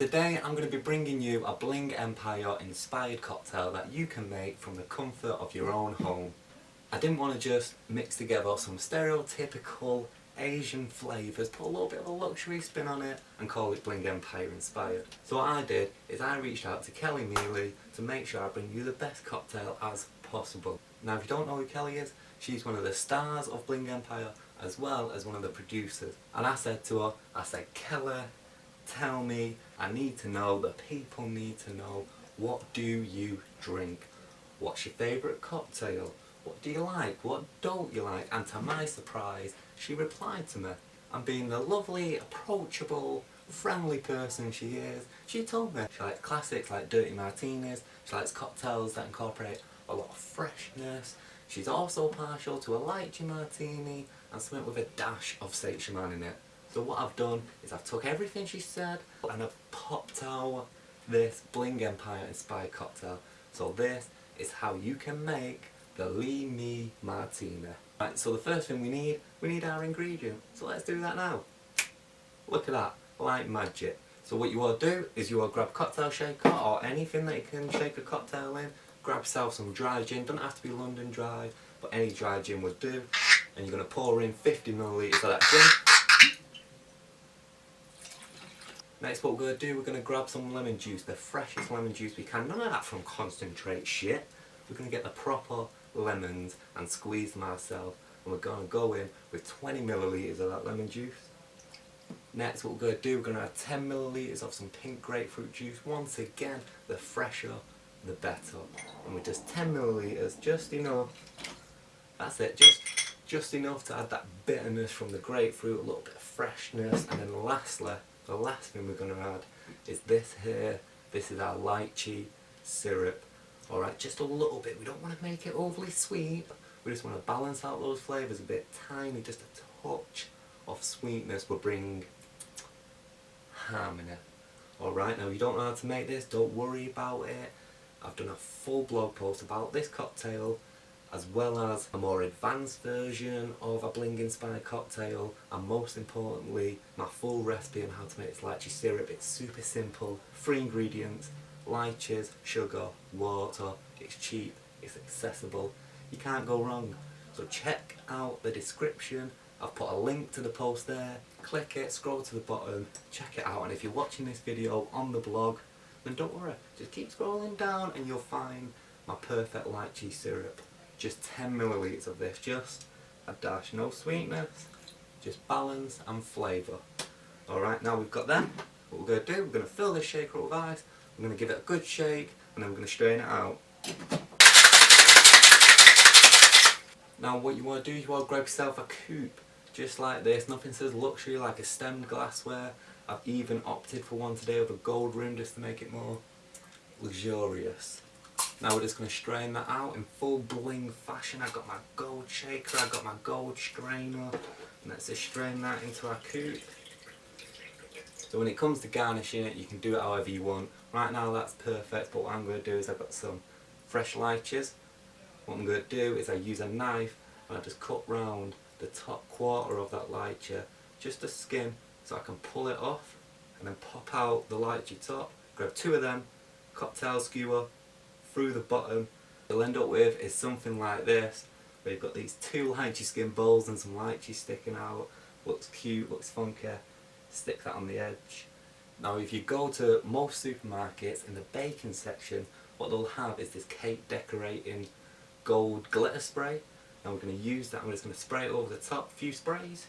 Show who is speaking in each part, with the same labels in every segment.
Speaker 1: Today I'm going to be bringing you a Bling Empire inspired cocktail that you can make from the comfort of your own home. I didn't want to just mix together some stereotypical Asian flavours, put a little bit of a luxury spin on it and call it Bling Empire inspired. So what I did is I reached out to Kelly Mi Li to make sure I bring you the best cocktail as possible. Now if you don't know who Kelly is, she's one of the stars of Bling Empire as well as one of the producers. And I said to her, Kelly, tell me, I need to know, the people need to know, what do you drink? What's your favourite cocktail? What do you like? What don't you like? And to my surprise, she replied to me. And being the lovely, approachable, friendly person she is, she told me she likes classics like dirty martinis, she likes cocktails that incorporate a lot of freshness. She's also partial to a lychee martini and something with a dash of shimmer in it. So what I've done is I've took everything she said and I've popped out this Bling Empire inspired cocktail. So this is how you can make the Li Martini. Right, so the first thing we need our ingredient. So let's do that now. Look at that, like magic. So what you want to do is you want to grab a cocktail shaker or anything that you can shake a cocktail in. Grab yourself some dry gin, doesn't have to be London dry, but any dry gin would do. And you're going to pour in 50 millilitres of that gin. Next what we're going to do, we're going to grab some lemon juice, the freshest lemon juice we can, none of that from concentrate shit. We're going to get the proper lemons and squeeze them ourselves, and we're going to go in with 20 millilitres of that lemon juice. Next what we're going to do, we're going to add 10 millilitres of some pink grapefruit juice. Once again, the fresher the better. And with just 10 millilitres, just enough, that's it, just enough to add that bitterness from the grapefruit, a little bit of freshness, and then lastly, the last thing we're going to add is this here. This is our lychee syrup. Alright, just a little bit. We don't want to make it overly sweet. We just want to balance out those flavours a bit. Tiny, just a touch of sweetness will bring harmony. Alright, now you don't know how to make this, don't worry about it. I've done a full blog post about this cocktail, as well as a more advanced version of a Bling inspired cocktail, and most importantly my full recipe on how to make this lychee syrup. It's super simple, 3 ingredients, lychees, sugar, water. It's cheap, it's accessible, you can't go wrong. So check out the description, I've put a link to the post there, click it, scroll to the bottom, check it out, and if you're watching this video on the blog, then don't worry, just keep scrolling down and you'll find my perfect lychee syrup. Just 10 millilitres of this, just a dash, no sweetness, just balance and flavour. Alright, now we've got them, what we're going to do, we're going to fill this shaker up with ice, we're going to give it a good shake, and then we're going to strain it out. Now what you want to do is you want to grab yourself a coupe, just like this. Nothing says luxury like a stemmed glassware. I've even opted for one today with a gold rim just to make it more luxurious. Now we're just going to strain that out in full Bling fashion. I've got my gold shaker, I've got my gold strainer, and let's just strain that into our coupe. So when it comes to garnishing it, you can do it however you want. Right now that's perfect, but what I'm going to do is I've got some fresh lychees. What I'm going to do is I use a knife and I just cut round the top quarter of that lychee, just a skin, so I can pull it off and then pop out the lychee top. Grab 2 of them, cocktail skewer, through the bottom. What you'll end up with is something like this, where you've got these 2 lychee skin bowls and some lychee sticking out. Looks cute, looks funky. Stick that on the edge. Now if you go to most supermarkets, in the baking section, what they'll have is this cake decorating gold glitter spray. And we're going to use that, I'm just going to spray it over the top, a few sprays.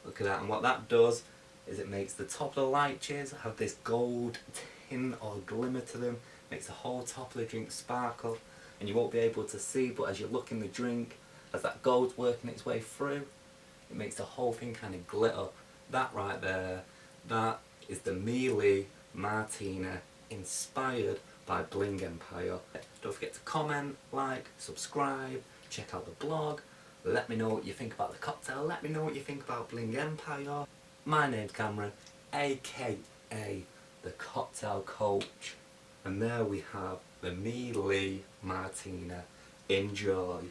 Speaker 1: Look at that, and what that does is it makes the top of the lychees have this gold tint or glimmer to them, makes the whole top of the drink sparkle, and you won't be able to see, but as you look in the drink, as that gold's working its way through, it makes the whole thing kind of glitter. That right there, that is the Mi Li Martini inspired by Bling Empire. Don't forget to comment, like, subscribe, check out the blog, let me know what you think about the cocktail, let me know what you think about Bling Empire. My name's Cameron, aka the Cocktail Coach, and there we have the Mi Li Martini. Enjoy.